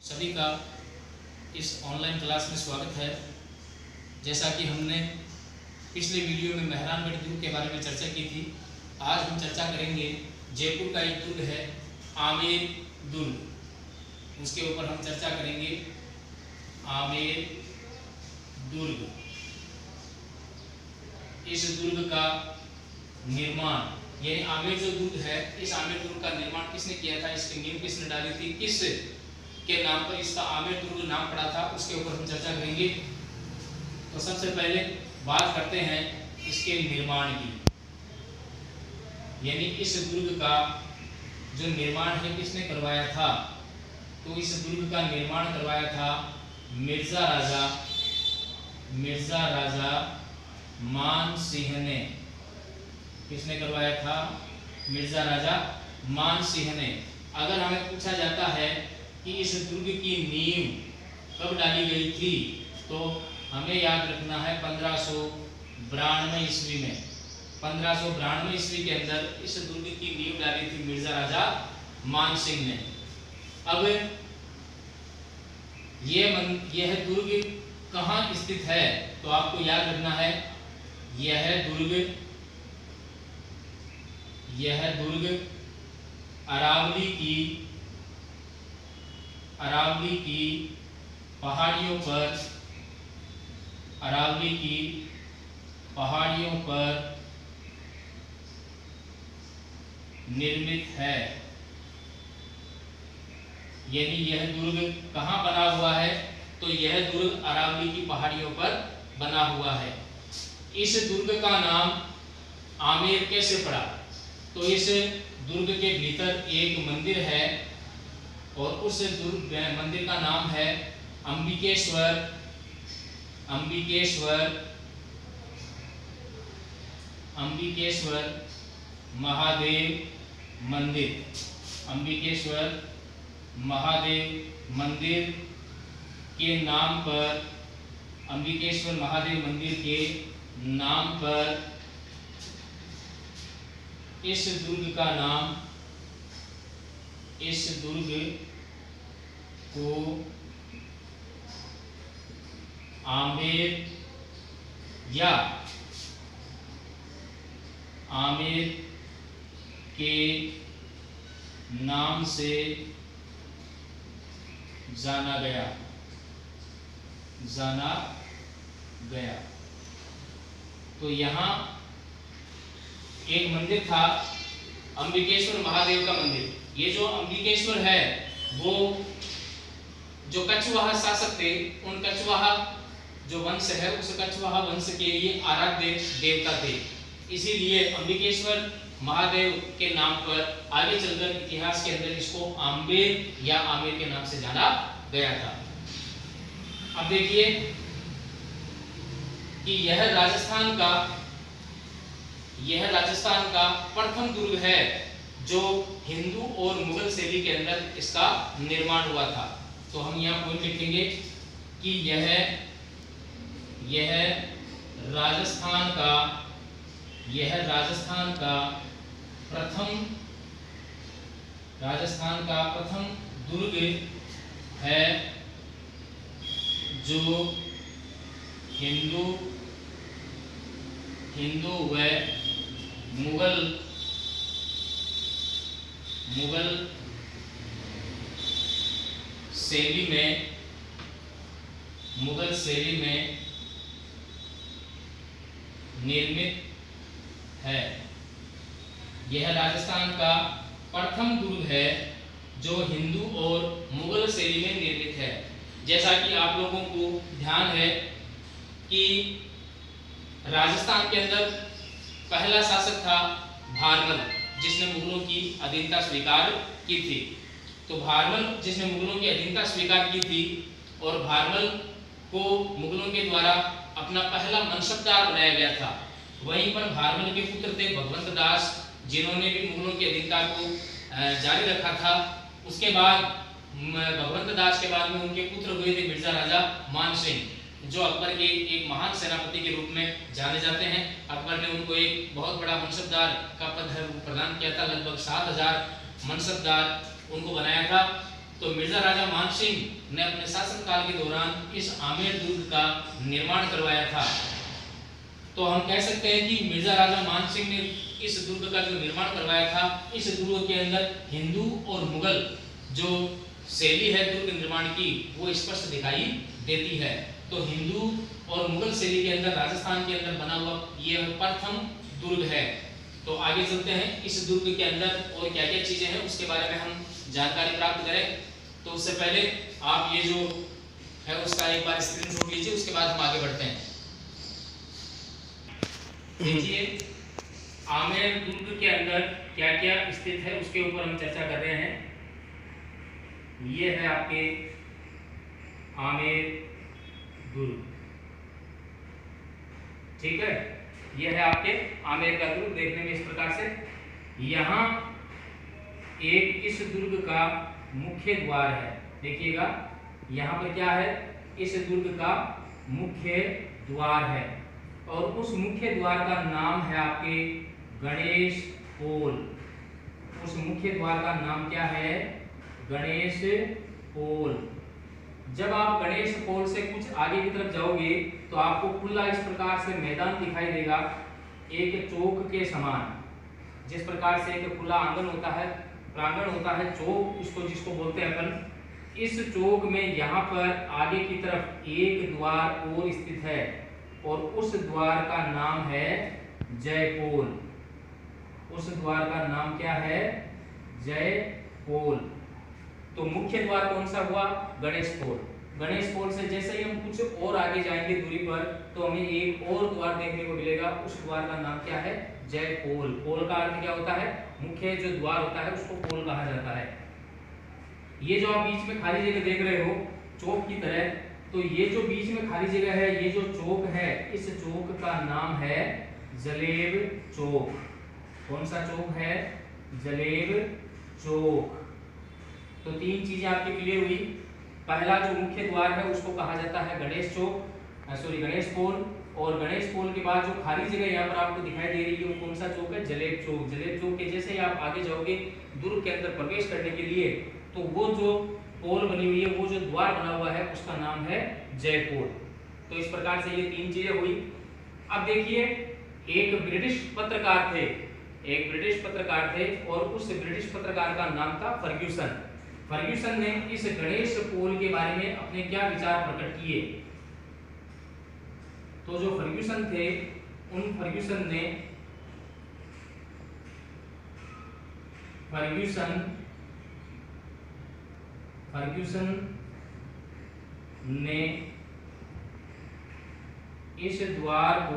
सभी का इस ऑनलाइन क्लास में स्वागत है। जैसा कि हमने पिछले वीडियो में मेहरानगढ़ दुर्ग के बारे में चर्चा की थी, आज हम चर्चा करेंगे जयपुर का एक दुर्ग है आमेर दुर्ग। उसके ऊपर हम चर्चा करेंगे आमेर दुर्ग। इस दुर्ग का निर्माण यानी आमेर जो दुर्ग है, इस आमेर दुर्ग का निर्माण किसने किया था, इसकी नींव किसने डाली थी, किस के नाम पर इसका आमेर दुर्ग नाम पड़ा था, उसके ऊपर हम चर्चा करेंगे। तो सबसे पहले बात करते हैं इसके निर्माण की, यानी इस दुर्ग का जो निर्माण है किसने करवाया था। तो इस दुर्ग का निर्माण करवाया था मिर्जा राजा मान सिंह ने। किसने करवाया था? मिर्जा राजा मान सिंह ने। अगर हमें पूछा जाता है कि इस दुर्ग की नींव कब डाली गई थी, तो हमें याद रखना है 1592 ईस्वी में। 1592 ईस्वी के अंदर इस दुर्ग की नींव डाली थी मिर्जा राजा मान सिंह ने। अब यह दुर्ग कहाँ स्थित है, तो आपको याद रखना है यह दुर्ग अरावली की पहाड़ियों पर निर्मित है। यानी यह दुर्ग कहाँ बना हुआ है, तो यह दुर्ग अरावली की पहाड़ियों पर बना हुआ है। इस दुर्ग का नाम आमेर कैसे पड़ा, तो इस दुर्ग के भीतर एक मंदिर है और उस मंदिर का नाम है अंबिकेश्वर महादेव मंदिर। अंबिकेश्वर महादेव मंदिर के नाम पर, अंबिकेश्वर महादेव मंदिर के नाम पर इस दुर्ग को आमेर के नाम से जाना गया। तो यहाँ एक मंदिर था अंबिकेश्वर महादेव का मंदिर। ये जो अंबिकेश्वर है वो जो कछवाहा शासक थे, उन कछवाहा जो वंश है उस कछवाहा वंश के लिए आराध्य देवता थे। इसीलिए अंबिकेश्वर महादेव के नाम पर आगे चलकर इतिहास के अंदर इसको आम्बेर या आमेर के नाम से जाना गया था। अब देखिए कि यह राजस्थान का प्रथम दुर्ग है जो हिंदू और मुगल शैली के अंदर इसका निर्माण हुआ था। तो हम यहाँ पॉइंट लिखेंगे कि यह राजस्थान का प्रथम दुर्ग है जो हिंदू व मुगल शैली में निर्मित है। यह राजस्थान का प्रथम दुर्ग है जो हिंदू और मुगल शैली में निर्मित है। जैसा कि आप लोगों को ध्यान है कि राजस्थान के अंदर पहला शासक था भारमल, जिसने मुगलों की अधीनता स्वीकार की थी। तो भारमल जिसने मुगलों की अधीनता स्वीकार की थी और भारमल को मुगलों के द्वारा अपना पहला मनसबदार बनाया गया था। वहीं पर भारमल के पुत्र थे भगवंत दास, जिन्होंने भी मुगलों की अधीनता को जारी रखा था। उसके बाद भगवंत दास के बाद में उनके पुत्र हुए थे मिर्जा राजा मान सिंह, जो अकबर के एक महान सेनापति के रूप में जाने जाते हैं। अकबर ने उनको एक बहुत बड़ा मनसबदार का पद प्रदान किया था। लगभग 7000 मनसबदार उनको बनाया था। तो मिर्जा राजा मान सिंह ने अपने शासनकाल के दौरान इस आमेर दुर्ग का निर्माण करवाया था। तो हम कह सकते हैं कि मिर्जा राजा मान सिंह ने इस दुर्ग का जो निर्माण करवाया था, इस दुर्ग के अंदर हिंदू और मुगल जो शैली है दुर्ग निर्माण की वो स्पष्ट दिखाई देती है। तो हिंदू और मुगल शैली के अंदर राजस्थान के अंदर बना हुआ यह प्रथम दुर्ग है। तो आगे चलते हैं, इस दुर्ग के अंदर और क्या क्या चीजें हैं उसके बारे में हम जानकारी प्राप्त करें। तो उससे पहले आप ये जो है उसका एक बार स्क्रीनशॉट लीजिए, उसके बाद हम आगे बढ़ते हैं। देखिए आमेर दुर्ग के अंदर क्या क्या स्थित है उसके ऊपर हम चर्चा कर रहे हैं। ये है आपके आमेर दुर्ग, ठीक है। यह है आपके आमेर का दुर्ग, देखने में इस प्रकार से। यहाँ एक इस दुर्ग का मुख्य द्वार है, देखिएगा यहाँ पर क्या है, इस दुर्ग का मुख्य द्वार है और उस मुख्य द्वार का नाम है आपके गणेश पोल। उस मुख्य द्वार का नाम क्या है, गणेश पोल। जब आप गणेश पोल से कुछ आगे की तरफ जाओगे तो आपको खुला इस प्रकार से मैदान दिखाई देगा, एक चौक के समान। जिस प्रकार से एक खुला आंगन होता है, प्रांगण होता है, चौक इसको जिसको बोलते हैं अपन। इस चौक में यहाँ पर आगे की तरफ एक द्वार और स्थित है और उस द्वार का नाम है जयपोल। उस द्वार का नाम क्या है, जयपोल। तो मुख्य द्वार कौन सा हुआ, गणेश पोल। गणेश पोल से जैसे ही हम कुछ और आगे जाएंगे दूरी पर तो हमें एक और द्वार देखने को मिलेगा, उस द्वार का नाम क्या है, जयपोल। पोल का अर्थ क्या होता है, मुख्य जो द्वार होता है उसको पोल कहा जाता है। ये जो आप बीच में खाली जगह देख रहे हो चौक की तरह, तो ये जो बीच में खाली जगह है, ये जो चौक है, इस चौक का नाम है जलेब चौक। कौन सा चौक है, जलेब चौक। तो तीन चीजें आपकी क्लियर हुई। पहला जो मुख्य द्वार है उसको कहा जाता है गणेश चौक, गणेश पोल। और गणेश पोल के बाद जो खाली जगह यहाँ पर आपको दिखाई दे रही है वो कौन सा चौक है, जलेब चौक। जलेब चौक के जैसे ही आप आगे जाओगे दुर्ग के अंदर प्रवेश करने के लिए, तो वो जो पोल बनी हुई है, वो जो द्वार बना हुआ है उसका नाम है जयपोल। तो इस प्रकार से ये तीन चीजें हुई। अब देखिए एक ब्रिटिश पत्रकार थे, एक ब्रिटिश पत्रकार थे और उस ब्रिटिश पत्रकार का नाम था फर्ग्यूसन। फर्ग्यूसन ने इस गणेश पोल के बारे में अपने क्या विचार प्रकट किए। तो जो फर्ग्यूसन थे, उन फर्ग्यूसन ने इस द्वार को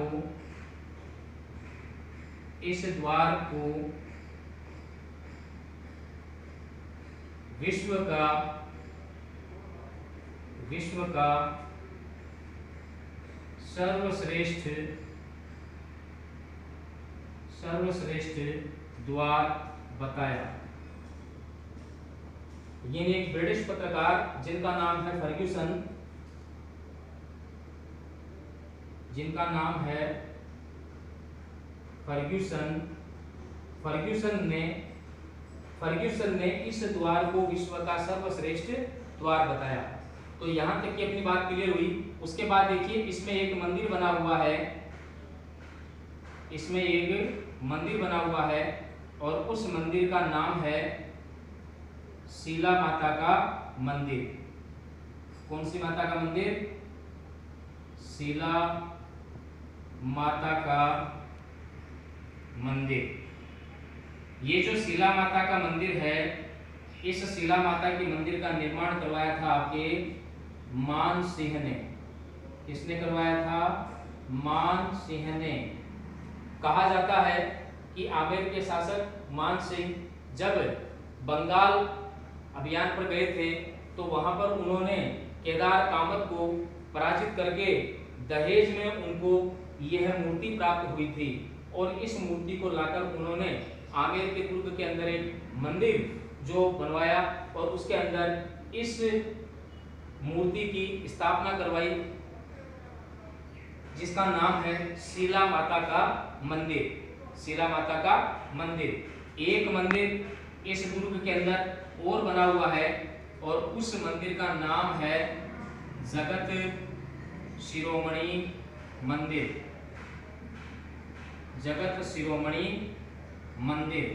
विश्व का सर्वश्रेष्ठ द्वार बताया। ये एक ब्रिटिश पत्रकार जिनका नाम है फर्ग्यूसन, फर्ग्यूसन ने इस द्वार को विश्व का सर्वश्रेष्ठ द्वार बताया। तो यहां तक की अपनी बात क्लियर हुई। उसके बाद देखिए इसमें एक मंदिर बना हुआ है, और उस मंदिर का नाम है शीला माता का मंदिर। कौन सी माता का मंदिर, शीला माता का मंदिर। ये जो शीला माता का मंदिर है, इस शीला माता के मंदिर का निर्माण करवाया था आपके मान सिंह ने। किसने करवाया था, मान सिंह ने। कहा जाता है कि आमेर के शासक मान सिंह जब बंगाल अभियान पर गए थे तो वहां पर उन्होंने केदार कामत को पराजित करके दहेज में उनको यह मूर्ति प्राप्त हुई थी, और इस मूर्ति को लाकर उन्होंने आमेर के दुर्ग के अंदर एक मंदिर जो बनवाया और उसके अंदर इस मूर्ति की स्थापना करवाई, जिसका नाम है शीला माता का मंदिर। शीला माता का मंदिर। एक मंदिर इस दुर्ग के अंदर और बना हुआ है, और उस मंदिर का नाम है जगत शिरोमणि मंदिर। जगत शिरोमणि मंदिर,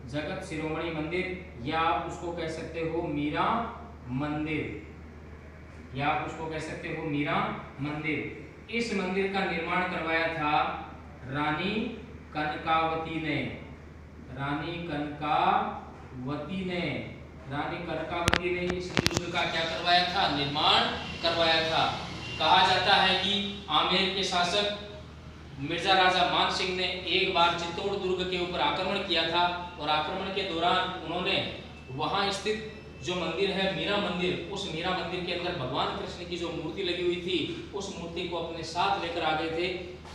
जगत शिरोमणि मंदिर, या आप उसको कह सकते हो मीरा मंदिर, या आप उसको कह सकते हो मीरा मंदिर। इस मंदिर का निर्माण करवाया था रानी कनकावती ने। रानी कनकावती ने, रानी कनकावती ने इस दुर्ग का क्या करवाया था? निर्माण करवाया था। कहा जाता है कि आमेर के शासक मिर्जा राजा मान सिंह ने एक बार चित्तौड़ दुर्ग के ऊपर आक्रमण किया था और आक्रमण के दौरान उन्होंने वहां स्थित जो मंदिर है मीरा मंदिर, उस मीरा मंदिर के अंदर भगवान कृष्ण की जो मूर्ति लगी हुई थी उस मूर्ति को अपने साथ लेकर आ गए थे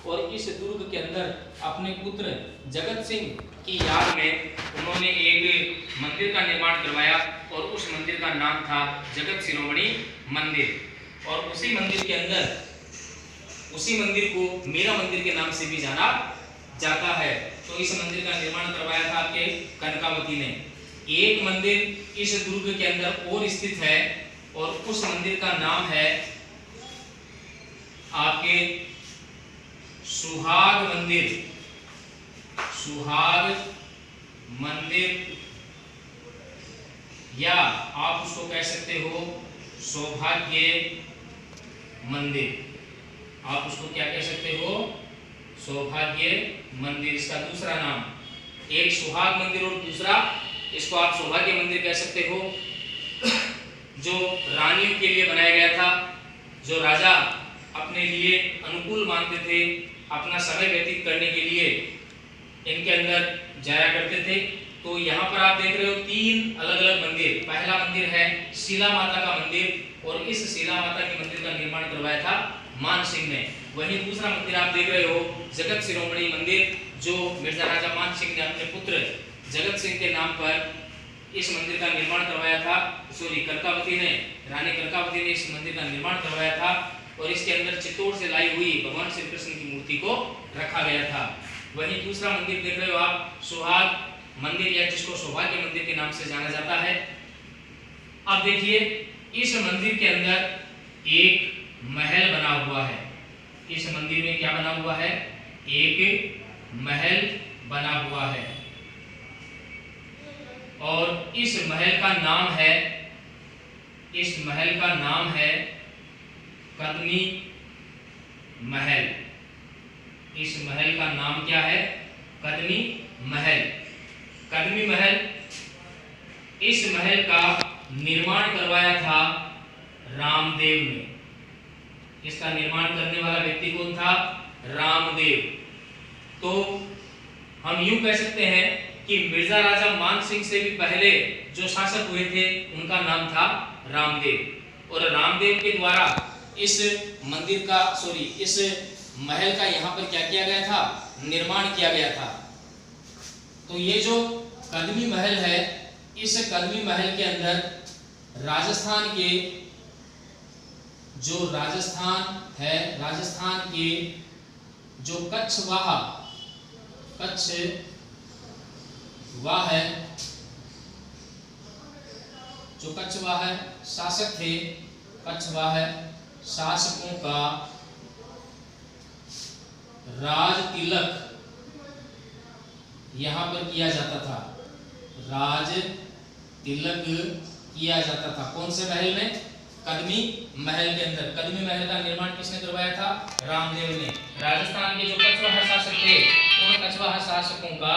और इस दुर्ग के अंदर अपने पुत्र जगत सिंह की याद में उन्होंने एक मंदिर का निर्माण करवाया और उस मंदिर का नाम था जगत शिरोमणि मंदिर। और उसी मंदिर के अंदर, उसी मंदिर को मीरा मंदिर के नाम से भी जाना जाता है। तो इस मंदिर का निर्माण करवाया था आपके कनकावती ने। एक मंदिर इस दुर्ग के अंदर और स्थित है और उस मंदिर का नाम है आपके सुहाग मंदिर। सुहाग मंदिर, या आप उसको कह सकते हो सौभाग्य मंदिर। आप उसको क्या कह सकते हो? सौभाग्य मंदिर, इसका दूसरा नाम। एक सुहाग मंदिर और दूसरा इसको आप सौभाग्य मंदिर कह सकते हो, जो रानियों के लिए बनाया गया था, जो राजा अपने लिए अनुकूल मानते थे, अपना समय व्यतीत करने के लिए इनके अंदर जाया करते थे। तो यहाँ पर आप देख रहे हो तीन अलग अलग मंदिर। पहला मंदिर है शीला माता का मंदिर और इस शीला माता के मंदिर का निर्माण करवाया था मान सिंह ने। वहीं दूसरा मंदिर आप देख रहे हो जगत शिरोमणि मंदिर, जो मिर्जा राजा मान सिंह ने अपने पुत्र जगत सिंह के नाम पर इस मंदिर का निर्माण करवाया था। सॉरी, कनकावती ने, रानी कनकावती ने इस मंदिर का निर्माण करवाया था और इसके अंदर चित्तौड़ से लाई हुई भगवान श्री कृष्ण की मूर्ति को रखा गया था। वहीं दूसरा मंदिर देख रहे हो आप सुहाग मंदिर, या जिसको सौभाग्य मंदिर के नाम से जाना जाता है। अब देखिए इस मंदिर के अंदर एक महल बना हुआ है। इस मंदिर में क्या बना हुआ है? एक महल बना हुआ है और इस महल का नाम है, इस महल का नाम है कदमी महल। इस महल का नाम क्या है? कदमी महल। कदमी महल, इस महल का निर्माण करवाया था रामदेव ने। इसका निर्माण करने वाला व्यक्ति कौन था? रामदेव। तो हम यूं कह सकते हैं कि मिर्जा राजा मान सिंह से भी पहले जो शासक हुए थे उनका नाम था रामदेव, और रामदेव के द्वारा इस मंदिर का, सॉरी, इस महल का यहाँ पर क्या किया गया था? निर्माण किया गया था। तो ये जो कदमी महल है, इस कदमी महल के अंदर राजस्थान के, जो राजस्थान है, राजस्थान के जो कच्छवाह है, जो कच्छवाह शासक थे, कच्छवाह शासकों का राज तिलक यहाँ पर किया जाता था। राज तिलक किया जाता था कौन से महल में? कदमी महल के अंदर। कदमी महल का निर्माण किसने करवाया था? रामदेव ने। राजस्थान के जो कछवाहा शासक थे, उन कछवाहा शासकों का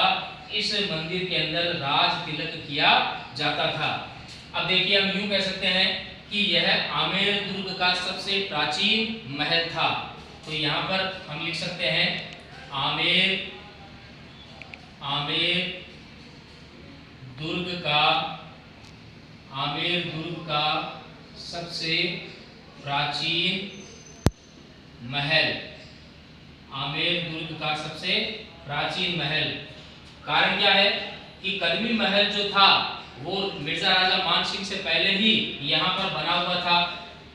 इस मंदिर के अंदर राज तिलक किया जाता था। अब देखिए हम यूं कह सकते हैं कि यह आमेर दुर्ग का सबसे प्राचीन महल था। तो यहाँ पर हम लिख सकते हैं आमेर दुर्ग का सबसे प्राचीन महल। आमेर दुर्ग का सबसे प्राचीन महल। कारण क्या है कि कदमी महल जो था वो मिर्जा राजा मान सिंह से पहले ही यहाँ पर बना हुआ था।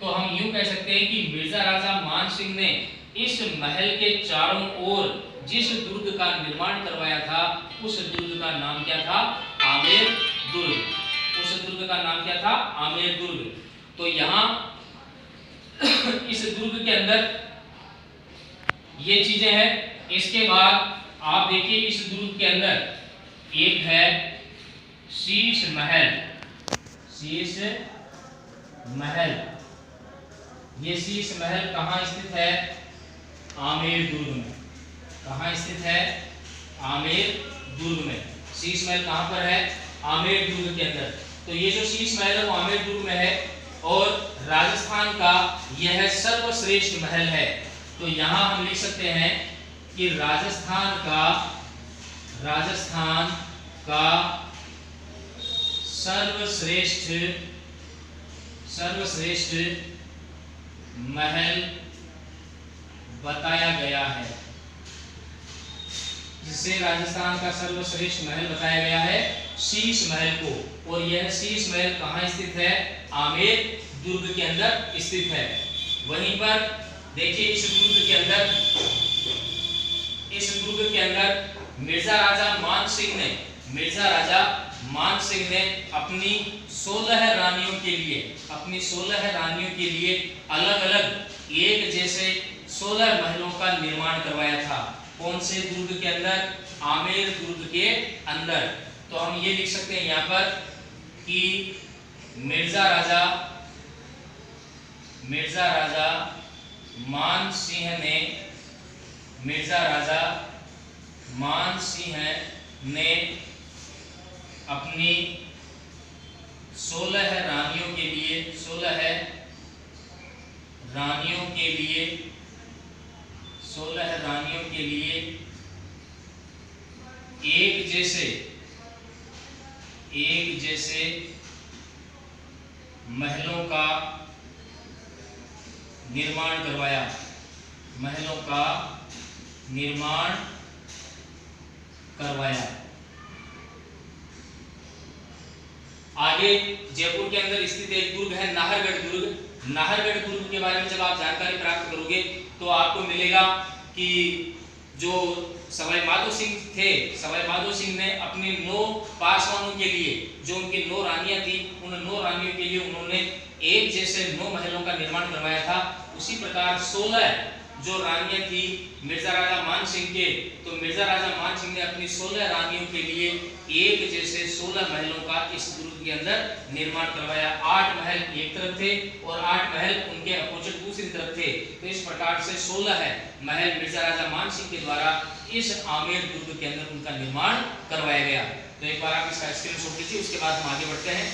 तो हम यूं कह सकते हैं कि मिर्जा राजा मान सिंह ने इस महल के चारों ओर जिस दुर्ग का निर्माण करवाया था, उस दुर्ग का नाम क्या था? आमेर दुर्ग। उस दुर्ग दुर्ग का नाम क्या था? आमेर दुर्ग। तो यहाँ इस दुर्ग के अंदर ये चीजें हैं। इसके बाद आप देखिए इस दुर्ग के अंदर एक है शीश महल। शीश महल, ये शीश महल कहाँ स्थित है? आमेर दुर्ग में। कहाँ स्थित है? आमेर दुर्ग में। शीश महल कहाँ पर है? आमेर दुर्ग के अंदर। तो ये जो शीश महल है वो आमेर दुर्ग में है और राजस्थान का यह सर्वश्रेष्ठ महल है। तो यहाँ हम लिख सकते हैं कि राजस्थान का सर्वश्रेष्ठ महल बताया गया है। जिससे राजस्थान का सर्वश्रेष्ठ महल बताया गया है शीश महल को। और यह शीश महल कहाँ स्थित है? आमेर दुर्ग के अंदर स्थित है। वहीं पर देखिए इस दुर्ग के अंदर मिर्जा राजा मान सिंह ने अपनी 16 रानियों के लिए अलग अलग एक जैसे 16 महलों का निर्माण करवाया था। कौन से दुर्ग के अंदर? आमेर दुर्ग के अंदर। तो हम ये लिख सकते हैं यहाँ पर कि मिर्जा राजा मान सिंह ने अपनी 16 रानियों के लिए एक जैसे महलों का निर्माण करवाया। आगे जयपुर के अंदर स्थित एक दुर्ग है नाहरगढ़ दुर्ग। नाहरगढ़ दुर्ग के बारे में जब आप जानकारी प्राप्त करोगे तो आपको मिलेगा कि जो सवाई माधो सिंह ने अपने 9 पासवानों के लिए, जो उनकी 9 रानियां थी, उन 9 रानियों के लिए उन्होंने एक जैसे 9 महलों का निर्माण करवाया था। उसी प्रकार 16 जो रानियां थी मिर्जा राजा मान सिंह के, तो मिर्जा राजा मान सिंह ने अपनी 16 रानियों के लिए एक जैसे 16 महलों का इस दुर्ग के अंदर निर्माण करवाया। 8 महल एक तरफ थे और 8 महल उनके अपोजिट दूसरी तरफ थे। तो इस प्रकार से 16 महल मिर्जा राजा मान सिंह के द्वारा इस आमेर दुर्ग के अंदर उनका निर्माण करवाया गया। तो एक बार आप इसका स्क्रीनशॉट लीजिए, उसके बाद हम आगे बढ़ते हैं।